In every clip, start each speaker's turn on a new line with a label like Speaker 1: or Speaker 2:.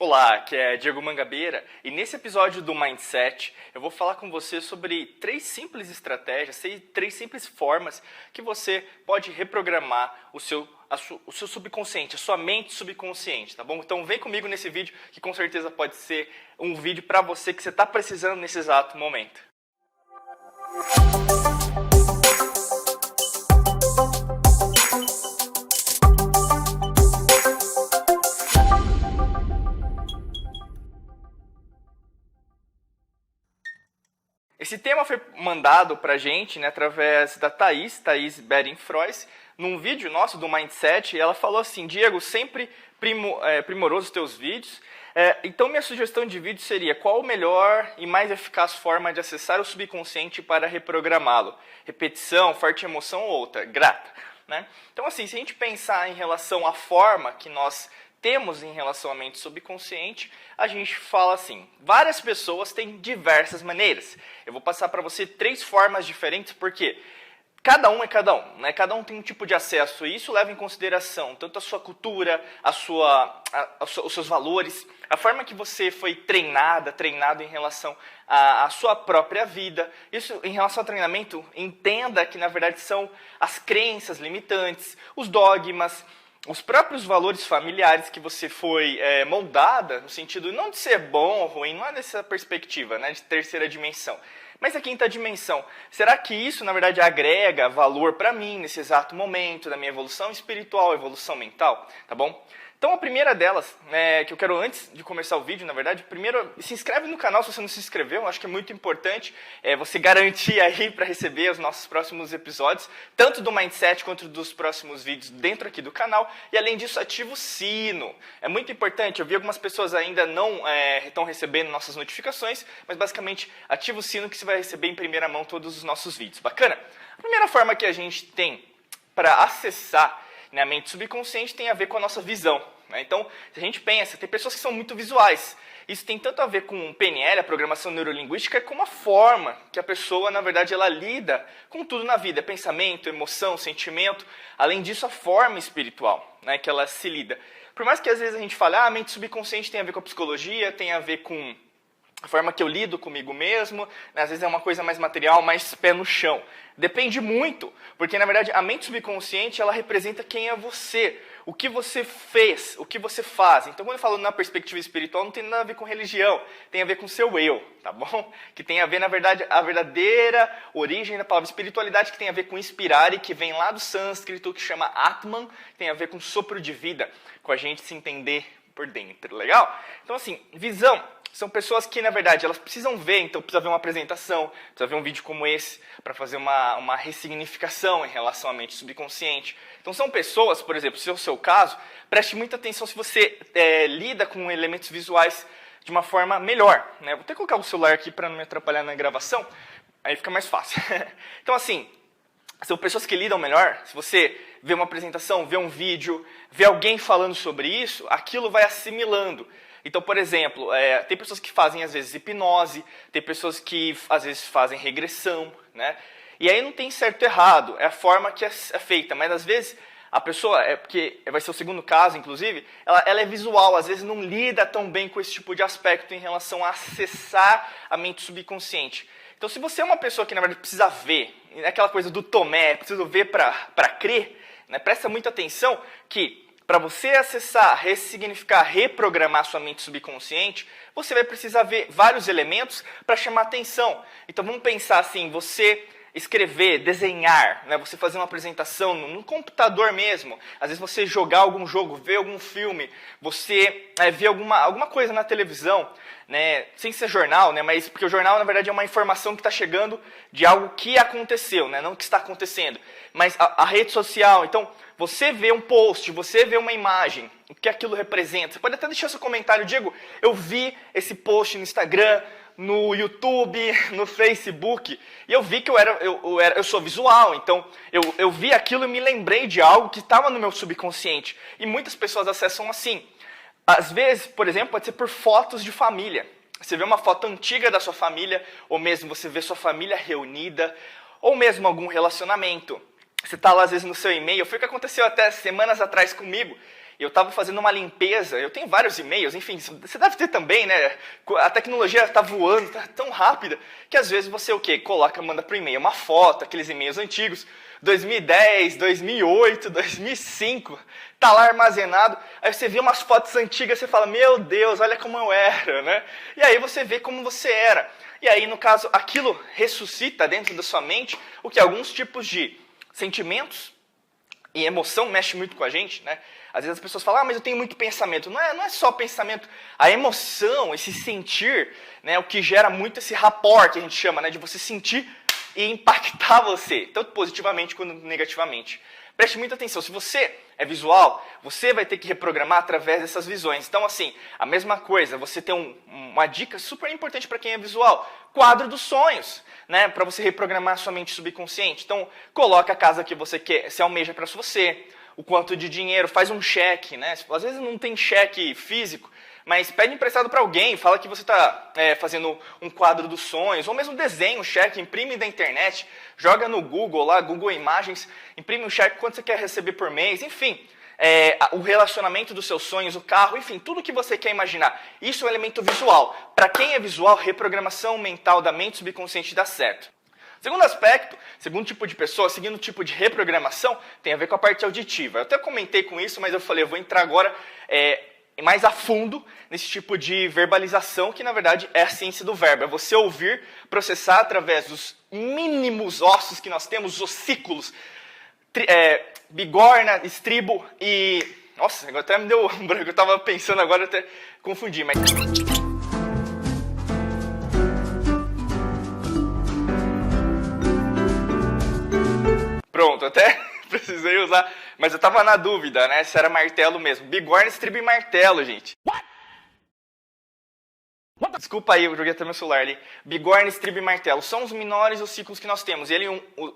Speaker 1: Olá, aqui é Diego Mangabeira e nesse episódio do Mindset eu vou falar com você sobre 3 simples estratégias, 3 simples formas que você pode reprogramar o seu subconsciente, a sua mente subconsciente, tá bom? Então vem comigo nesse vídeo que com certeza pode ser um vídeo para você que você está precisando nesse exato momento. Esse tema foi mandado pra gente, através da Thaís Bering-Frois, num vídeo nosso do Mindset, e ela falou assim: Diego, sempre primoroso os teus vídeos, então minha sugestão de vídeo seria: qual a melhor e mais eficaz forma de acessar o subconsciente para reprogramá-lo? Repetição, forte emoção ou outra? Grata. Então assim, se a gente pensar em relação à forma que nós temos em relação à mente subconsciente, a gente fala assim: várias pessoas têm diversas maneiras. Eu vou passar para você 3 formas diferentes, porque cada um é cada um, Cada um tem um tipo de acesso, e isso leva em consideração tanto a sua cultura, os seus valores, a forma que você foi treinado em relação à sua própria vida. Isso, em relação ao treinamento, entenda que na verdade são as crenças limitantes, os dogmas, os próprios valores familiares que você foi moldada, no sentido não de ser bom ou ruim, não é nessa perspectiva, de terceira dimensão, mas a quinta dimensão. Será que isso, na verdade, agrega valor para mim nesse exato momento da minha evolução espiritual, evolução mental, tá bom? Então a primeira delas, que eu quero antes de começar o vídeo, na verdade, primeiro se inscreve no canal se você não se inscreveu. Eu acho que é muito importante você garantir aí para receber os nossos próximos episódios, tanto do Mindset quanto dos próximos vídeos dentro aqui do canal. E além disso, ativa o sino. É muito importante, eu vi algumas pessoas ainda não estão recebendo nossas notificações, mas basicamente ativa o sino que você vai receber em primeira mão todos os nossos vídeos. Bacana? A primeira forma que a gente tem para acessar a mente subconsciente tem a ver com a nossa visão. Então, se a gente pensa, tem pessoas que são muito visuais. Isso tem tanto a ver com o PNL, a programação neurolinguística, como a forma que a pessoa, na verdade, ela lida com tudo na vida. Pensamento, emoção, sentimento. Além disso, a forma espiritual, que ela se lida. Por mais que às vezes a gente fale, a mente subconsciente tem a ver com a psicologia, tem a ver com a forma que eu lido comigo mesmo, às vezes é uma coisa mais material, mais pé no chão. Depende muito, porque na verdade a mente subconsciente ela representa quem é você, o que você fez, o que você faz. Então quando eu falo na perspectiva espiritual não tem nada a ver com religião, tem a ver com o seu eu, tá bom? Que tem a ver na verdade a verdadeira origem da palavra espiritualidade, que tem a ver com inspirar e que vem lá do sânscrito, que chama Atman, que tem a ver com sopro de vida, com a gente se entender por dentro, legal? Então assim, visão. São pessoas que, na verdade, elas precisam ver, então precisa ver uma apresentação, precisa ver um vídeo como esse, para fazer uma ressignificação em relação à mente subconsciente. Então são pessoas, por exemplo, se é o seu caso, preste muita atenção se você lida com elementos visuais de uma forma melhor. Vou até colocar o celular aqui para não me atrapalhar na gravação, aí fica mais fácil. Então assim, são pessoas que lidam melhor. Se você vê uma apresentação, vê um vídeo, vê alguém falando sobre isso, aquilo vai assimilando. Então, por exemplo, tem pessoas que fazem, às vezes, hipnose, tem pessoas que, às vezes, fazem regressão, E aí não tem certo e errado, é a forma que é feita. Mas, às vezes, a pessoa, porque vai ser o segundo caso, inclusive, ela é visual, às vezes não lida tão bem com esse tipo de aspecto em relação a acessar a mente subconsciente. Então, se você é uma pessoa que, na verdade, precisa ver, aquela coisa do Tomé, precisa ver para crer, presta muita atenção que, para você acessar, ressignificar, reprogramar sua mente subconsciente, você vai precisar ver vários elementos para chamar atenção. Então vamos pensar assim, você escrever, desenhar, você fazer uma apresentação no computador mesmo, às vezes você jogar algum jogo, ver algum filme, você ver alguma coisa na televisão, sem ser jornal, mas porque o jornal na verdade é uma informação que está chegando de algo que aconteceu, não que está acontecendo, mas a rede social. Então você vê um post, você vê uma imagem, o que aquilo representa. Você pode até deixar seu comentário: Diego, eu vi esse post no Instagram, no YouTube, no Facebook, e eu vi que eu sou visual, então eu vi aquilo e me lembrei de algo que estava no meu subconsciente. E muitas pessoas acessam assim. Às vezes, por exemplo, pode ser por fotos de família. Você vê uma foto antiga da sua família, ou mesmo você vê sua família reunida, ou mesmo algum relacionamento. Você está lá, às vezes, no seu e-mail. Foi o que aconteceu até semanas atrás comigo. eu estava fazendo uma limpeza, eu tenho vários e-mails, enfim, você deve ter também, né? A tecnologia está voando, está tão rápida, que às vezes você o quê? Manda para o e-mail uma foto, aqueles e-mails antigos, 2010, 2008, 2005, tá lá armazenado, aí você vê umas fotos antigas, você fala, meu Deus, olha como eu era, né? E aí você vê como você era. E aí, no caso, aquilo ressuscita dentro da sua mente o que alguns tipos de sentimentos e emoção mexe muito com a gente, né? Às vezes as pessoas falam, mas eu tenho muito pensamento. Não é só pensamento. A emoção, esse sentir, né, o que gera muito esse rapport que a gente chama, né, de você sentir e impactar você, tanto positivamente quanto negativamente. Preste muita atenção, se você é visual, você vai ter que reprogramar através dessas visões. Então, assim, a mesma coisa, você tem uma dica super importante para quem é visual, quadro dos sonhos, né, para você reprogramar a sua mente subconsciente. Então, coloca a casa que você quer, se almeja para você, o quanto de dinheiro, faz um cheque, né? Às vezes não tem cheque físico, mas pede emprestado para alguém, fala que você está fazendo um quadro dos sonhos, ou mesmo desenha um cheque, imprime da internet, joga no Google, lá, Google Imagens, imprime um cheque, quanto você quer receber por mês, enfim, o relacionamento dos seus sonhos, o carro, enfim, tudo que você quer imaginar. Isso é um elemento visual. Para quem é visual, reprogramação mental da mente subconsciente dá certo. Segundo aspecto, segundo tipo de pessoa, segundo tipo de reprogramação, tem a ver com a parte auditiva. Eu até comentei com isso, mas eu falei, eu vou entrar agora mais a fundo nesse tipo de verbalização, que na verdade é a ciência do verbo. É você ouvir, processar através dos mínimos ossos que nós temos, ossículos, bigorna, estribo e... Nossa, agora até me deu um branco, eu estava pensando agora, até confundi, mas... Pronto, até precisei usar, mas eu tava na dúvida, né, se era martelo mesmo. Bigorna, estribo e martelo, gente. Desculpa aí, eu joguei até meu celular ali. Bigorna, estribo e martelo são os menores ossículos que nós temos. E ele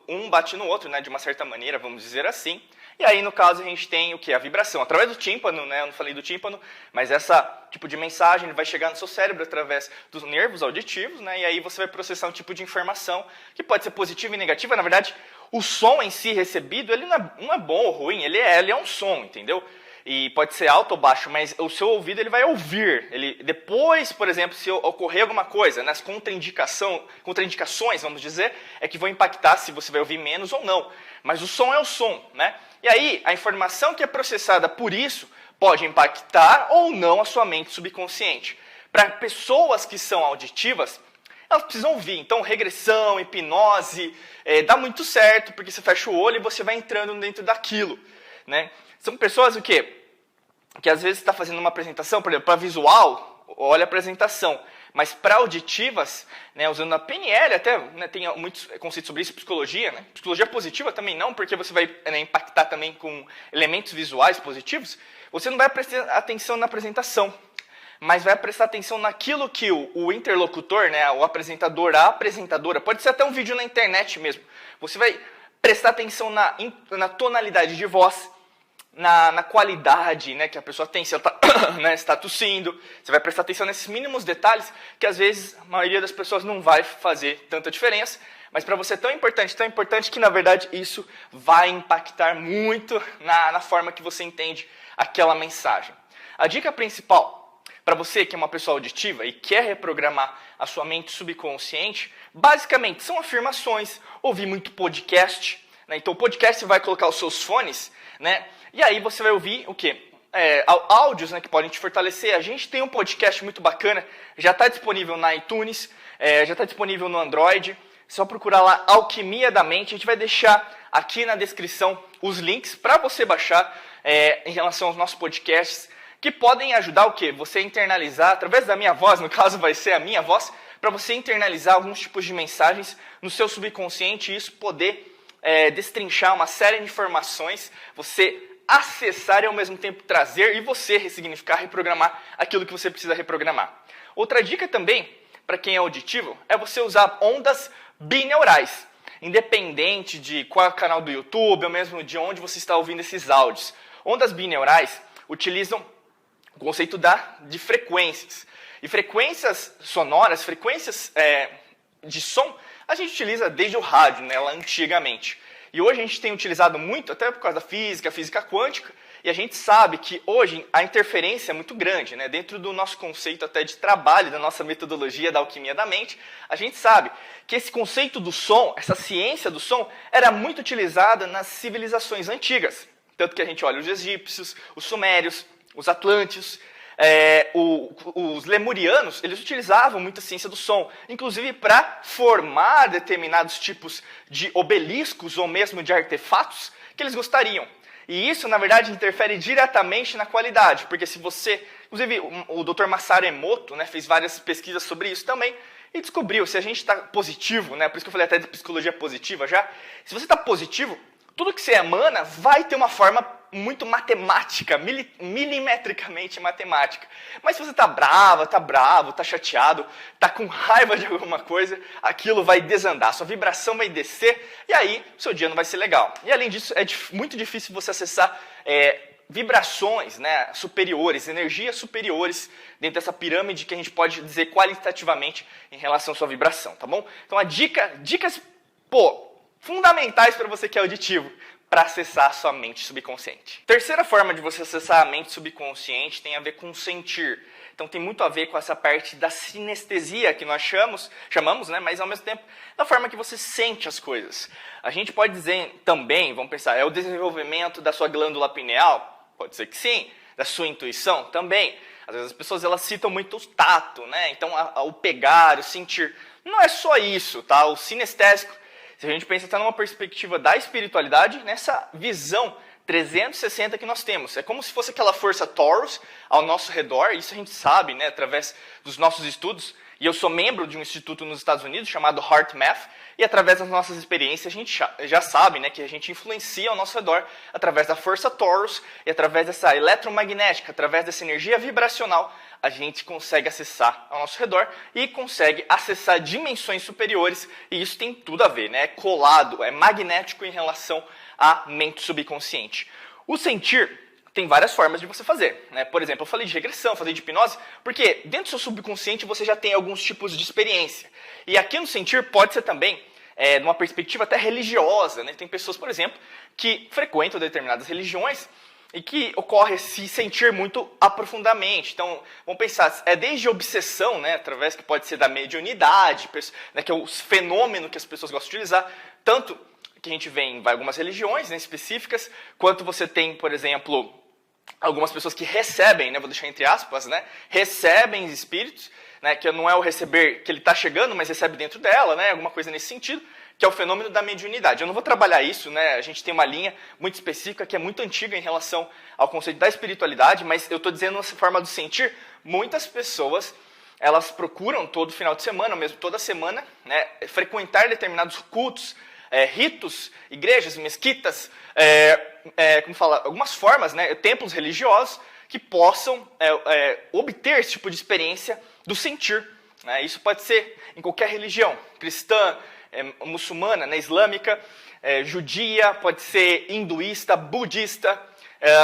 Speaker 1: um bate no outro, né, de uma certa maneira, vamos dizer assim. E aí, no caso, a gente tem o quê? A vibração. Através do tímpano, né, eu não falei do tímpano, mas essa tipo de mensagem vai chegar no seu cérebro através dos nervos auditivos, né, e aí você vai processar um tipo de informação que pode ser positiva e negativa. Na verdade, o som em si recebido, ele não é bom ou ruim, ele é um som, entendeu? E pode ser alto ou baixo, mas o seu ouvido ele vai ouvir. Ele, depois, por exemplo, se ocorrer alguma coisa, nas contraindicações, vamos dizer, é que vão impactar se você vai ouvir menos ou não. Mas o som é o som, né? E aí, a informação que é processada por isso pode impactar ou não a sua mente subconsciente. Para pessoas que são auditivas, elas precisam ouvir. Então, regressão, hipnose, dá muito certo, porque você fecha o olho e você vai entrando dentro daquilo, né? São pessoas o quê? Que às vezes está fazendo uma apresentação, por exemplo, para visual, olha a apresentação, mas para auditivas, né, usando a PNL, até né, tem muitos conceitos sobre isso, psicologia, né? Psicologia positiva também não, porque você vai impactar também com elementos visuais positivos, você não vai prestar atenção na apresentação, mas vai prestar atenção naquilo que o interlocutor, né, o apresentador, a apresentadora, pode ser até um vídeo na internet mesmo, você vai prestar atenção na tonalidade de voz, na qualidade, né, que a pessoa tem, se ela está tossindo, você vai prestar atenção nesses mínimos detalhes que às vezes a maioria das pessoas não vai fazer tanta diferença, mas para você é tão importante que na verdade isso vai impactar muito na forma que você entende aquela mensagem. A dica principal para você que é uma pessoa auditiva e quer reprogramar a sua mente subconsciente, basicamente são afirmações, ouvir muito podcast, né? Então o podcast você vai colocar os seus fones, né? E aí você vai ouvir o quê? Áudios, né, que podem te fortalecer. A gente tem um podcast muito bacana, já está disponível na iTunes, já está disponível no Android. É só procurar lá Alquimia da Mente. A gente vai deixar aqui na descrição os links para você baixar em relação aos nossos podcasts, que podem ajudar o quê? Você internalizar, através da minha voz, no caso vai ser a minha voz, para você internalizar alguns tipos de mensagens no seu subconsciente e isso poder destrinchar uma série de informações, você acessar e ao mesmo tempo trazer e você ressignificar, reprogramar aquilo que você precisa reprogramar. Outra dica também, para quem é auditivo, é você usar ondas bineurais, independente de qual canal do YouTube ou mesmo de onde você está ouvindo esses áudios. Ondas bineurais utilizam o conceito de frequências. E frequências sonoras, frequências de som, a gente utiliza desde o rádio, né, lá antigamente. E hoje a gente tem utilizado muito, até por causa da física, física quântica, E a gente sabe que hoje a interferência é muito grande, né? Dentro do nosso conceito até de trabalho, da nossa metodologia da alquimia da mente, a gente sabe que esse conceito do som, essa ciência do som, era muito utilizada nas civilizações antigas. Tanto que a gente olha os egípcios, os sumérios, os atlântios, os lemurianos, eles utilizavam muito a ciência do som, inclusive para formar determinados tipos de obeliscos ou mesmo de artefatos que eles gostariam. E isso, na verdade, interfere diretamente na qualidade, porque se você... Inclusive, o Dr. Masaru Emoto, né, fez várias pesquisas sobre isso também, e descobriu, se a gente está positivo, né, por isso que eu falei até de psicologia positiva já, se você está positivo, tudo que você emana vai ter uma forma muito matemática, milimetricamente matemática. Mas se você está bravo, está chateado, está com raiva de alguma coisa, aquilo vai desandar, sua vibração vai descer e aí o seu dia não vai ser legal. E além disso, é muito difícil você acessar vibrações, né, superiores, energias superiores dentro dessa pirâmide que a gente pode dizer qualitativamente em relação à sua vibração, tá bom? Então dicas fundamentais para você que é auditivo, para acessar a sua mente subconsciente. Terceira forma de você acessar a mente subconsciente tem a ver com sentir. Então tem muito a ver com essa parte da sinestesia que nós chamamos, né? Mas ao mesmo tempo da forma que você sente as coisas. A gente pode dizer também, vamos pensar, é o desenvolvimento da sua glândula pineal? Pode ser que sim. Da sua intuição? Também. Às vezes as pessoas elas citam muito o tato, né? Então o pegar, o sentir. Não é só isso, tá? O sinestésico, se a gente pensa até numa perspectiva da espiritualidade, nessa visão 360 que nós temos. É como se fosse aquela força Taurus ao nosso redor, isso a gente sabe, né, através dos nossos estudos. E eu sou membro de um instituto nos Estados Unidos chamado HeartMath, e através das nossas experiências a gente já sabe, né, que a gente influencia ao nosso redor através da força Taurus e através dessa eletromagnética, através dessa energia vibracional, a gente consegue acessar ao nosso redor e consegue acessar dimensões superiores, e isso tem tudo a ver, né? É colado, é magnético em relação à mente subconsciente. O sentir tem várias formas de você fazer, né? Por exemplo, eu falei de regressão, falei de hipnose, porque dentro do seu subconsciente você já tem alguns tipos de experiência. E aqui no sentir pode ser também numa perspectiva até religiosa, né? Tem pessoas, por exemplo, que frequentam determinadas religiões e que ocorre se sentir muito aprofundamente. Então, vamos pensar, é desde obsessão, né, através que pode ser da mediunidade, né, que é o fenômeno que as pessoas gostam de utilizar, tanto que a gente vê em algumas religiões, né, específicas, quanto você tem, por exemplo, algumas pessoas que recebem, né, vou deixar entre aspas, né, recebem espíritos, né, que não é o receber que ele está chegando, mas recebe dentro dela, né, alguma coisa nesse sentido, que é o fenômeno da mediunidade. Eu não vou trabalhar isso, né? A gente tem uma linha muito específica que é muito antiga em relação ao conceito da espiritualidade, mas eu estou dizendo nessa forma do sentir, muitas pessoas elas procuram todo final de semana, ou mesmo toda semana, né, frequentar determinados cultos, ritos, igrejas, mesquitas, como fala, algumas formas, né, templos religiosos que possam obter esse tipo de experiência do sentir. Né? Isso pode ser em qualquer religião, cristã, muçulmana, né, islâmica, judia, pode ser hinduísta, budista,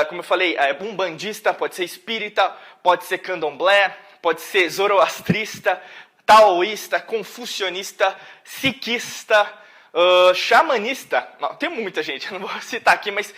Speaker 1: como eu falei, umbandista, pode ser espírita, pode ser candomblé, pode ser zoroastrista, taoísta, confucionista, sikista, xamanista. Não, tem muita gente, eu não vou citar aqui, mas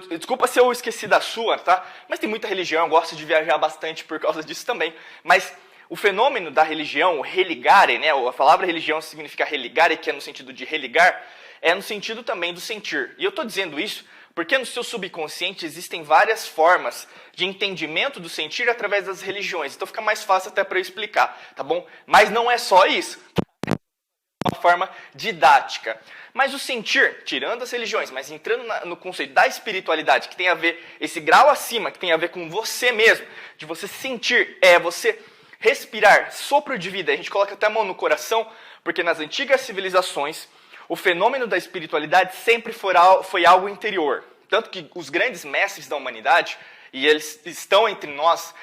Speaker 1: desculpa se eu esqueci da sua, tá? Mas tem muita religião, eu gosto de viajar bastante por causa disso também, mas o fenômeno da religião, o religare, né, a palavra religião significa religare, que é no sentido de religar, é no sentido também do sentir. E eu estou dizendo isso porque no seu subconsciente existem várias formas de entendimento do sentir através das religiões. Então fica mais fácil até para eu explicar, tá bom? Mas não é só isso. Uma forma didática. Mas o sentir, tirando as religiões, mas entrando no conceito da espiritualidade, que tem a ver, esse grau acima, que tem a ver com você mesmo, de você sentir, você respirar, sopro de vida, a gente coloca até a mão no coração, porque nas antigas civilizações, o fenômeno da espiritualidade sempre foi algo interior. Tanto que os grandes mestres da humanidade, e eles estão entre nós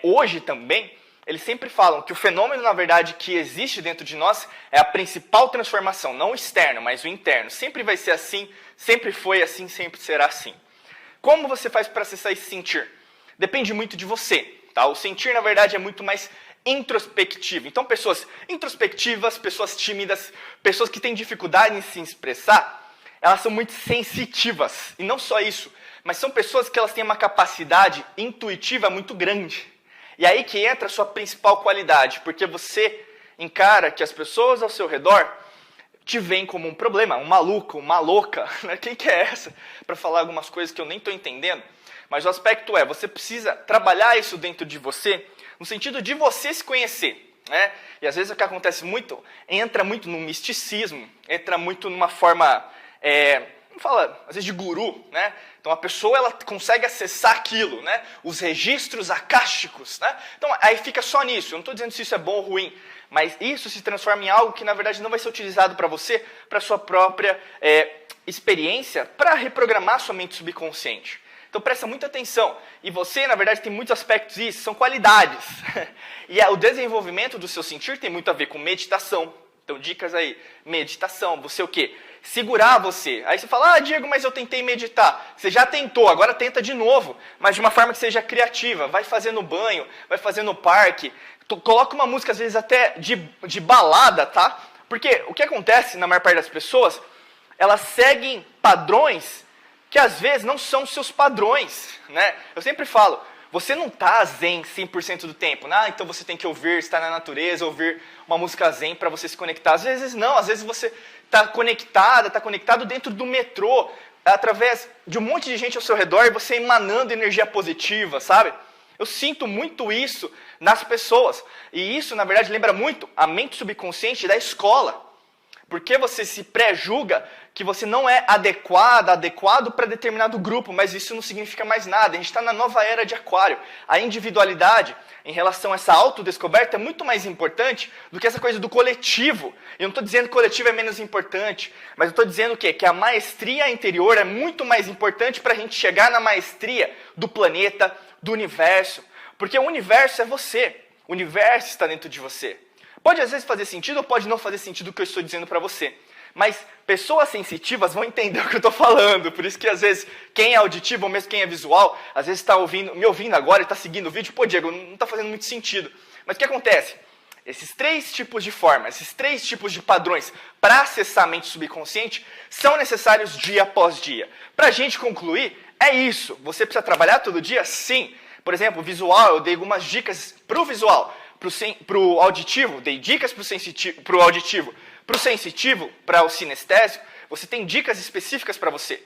Speaker 1: hoje também, eles sempre falam que o fenômeno, na verdade, que existe dentro de nós é a principal transformação, não o externo, mas o interno. Sempre vai ser assim, sempre foi assim, sempre será assim. Como você faz para acessar esse sentir? Depende muito de você. Tá? O sentir, na verdade, é muito mais introspectivo. Então, pessoas introspectivas, pessoas tímidas, pessoas que têm dificuldade em se expressar, elas são muito sensitivas. E não só isso, mas são pessoas que elas têm uma capacidade intuitiva muito grande. E aí que entra a sua principal qualidade, porque você encara que as pessoas ao seu redor te veem como um problema, um maluco, uma louca, né? Quem que é essa? Para falar algumas coisas que eu nem estou entendendo. Mas o aspecto é, você precisa trabalhar isso dentro de você, no sentido de você se conhecer. Né? E às vezes o que acontece muito, entra muito no misticismo, entra muito numa forma, vamos falar, às vezes de guru, né? Então a pessoa ela consegue acessar aquilo, né? Os registros acásticos, né? Então aí fica só nisso, eu não estou dizendo se isso é bom ou ruim, mas isso se transforma em algo que na verdade não vai ser utilizado para você, para sua própria experiência, para reprogramar sua mente subconsciente. Então presta muita atenção. E você, na verdade, tem muitos aspectos disso, são qualidades. E o desenvolvimento do seu sentir tem muito a ver com meditação. Então dicas aí, meditação, você o quê? Segurar você. Aí você fala, Diego, mas eu tentei meditar. Você já tentou, agora tenta de novo. Mas de uma forma que seja criativa. Vai fazer no banho, vai fazer no parque. Coloca uma música, às vezes, até de balada, tá? Porque o que acontece na maior parte das pessoas, elas seguem padrões que às vezes não são seus padrões, né? Eu sempre falo, você não está zen 100% do tempo, né? Então você tem que ouvir, estar na natureza, ouvir uma música zen para você se conectar. Às vezes não, às vezes você está conectado dentro do metrô, através de um monte de gente ao seu redor e você emanando energia positiva, sabe? Eu sinto muito isso nas pessoas. E isso, na verdade, lembra muito a mente subconsciente da escola. Porque você se pré-julga que você não é adequado para determinado grupo, mas isso não significa mais nada. A gente está na nova era de Aquário. A individualidade, em relação a essa autodescoberta, é muito mais importante do que essa coisa do coletivo. Eu não estou dizendo que o coletivo é menos importante, mas eu estou dizendo o quê? Que a maestria interior é muito mais importante para a gente chegar na maestria do planeta, do universo. Porque o universo é você. O universo está dentro de você. Pode às vezes fazer sentido ou pode não fazer sentido o que eu estou dizendo para você. Mas pessoas sensitivas vão entender o que eu estou falando. Por isso que às vezes quem é auditivo ou mesmo quem é visual, às vezes está me ouvindo agora e está seguindo o vídeo. Pô, Diego, não está fazendo muito sentido. Mas o que acontece? Esses 3 tipos de formas, esses 3 tipos de padrões para acessar a mente subconsciente são necessários dia após dia. Para a gente concluir, é isso. Você precisa trabalhar todo dia? Sim. Por exemplo, visual, eu dei algumas dicas para o visual. Para o auditivo, dei dicas para o auditivo. Para o sensitivo, para o sinestésico, você tem dicas específicas para você.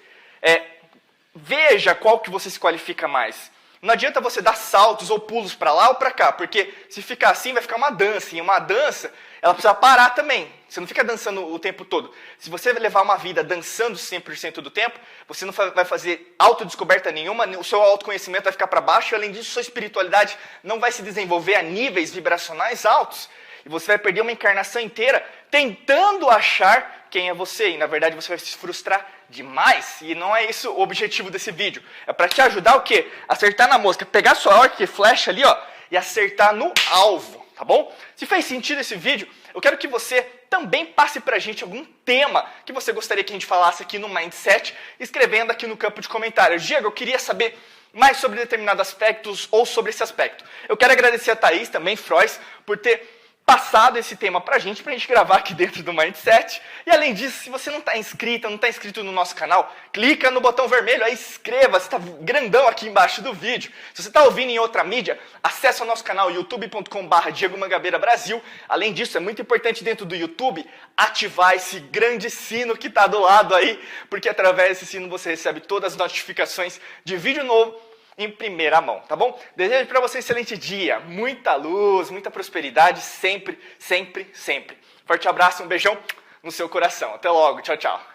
Speaker 1: Veja qual que você se qualifica mais. Não adianta você dar saltos ou pulos para lá ou para cá, porque se ficar assim vai ficar uma dança. E uma dança, ela precisa parar também. Você não fica dançando o tempo todo. Se você levar uma vida dançando 100% do tempo, você não vai fazer autodescoberta nenhuma, o seu autoconhecimento vai ficar para baixo, e além disso, sua espiritualidade não vai se desenvolver a níveis vibracionais altos. E você vai perder uma encarnação inteira tentando achar quem é você. E na verdade você vai se frustrar demais. E não é isso o objetivo desse vídeo. É para te ajudar o quê? Acertar na mosca. Pegar sua arco e flecha ali, ó, e acertar no alvo, tá bom? Se fez sentido esse vídeo, eu quero que você também passe pra gente algum tema que você gostaria que a gente falasse aqui no Mindset, escrevendo aqui no campo de comentários. Diego, eu queria saber mais sobre determinados aspectos ou sobre esse aspecto. Eu quero agradecer a Thaís, também, Frois, por ter passado esse tema pra gente gravar aqui dentro do Mindset. E além disso, se você não está inscrito no nosso canal, clica no botão vermelho, aí inscreva-se, está grandão aqui embaixo do vídeo. Se você está ouvindo em outra mídia, acesse o nosso canal youtube.com/Diego Mangabeira Brasil. Além disso, é muito importante dentro do YouTube ativar esse grande sino que está do lado aí, porque através desse sino você recebe todas as notificações de vídeo novo em primeira mão, tá bom? Desejo para você um excelente dia, muita luz, muita prosperidade, sempre, sempre, sempre. Forte abraço, um beijão no seu coração. Até logo, tchau, tchau.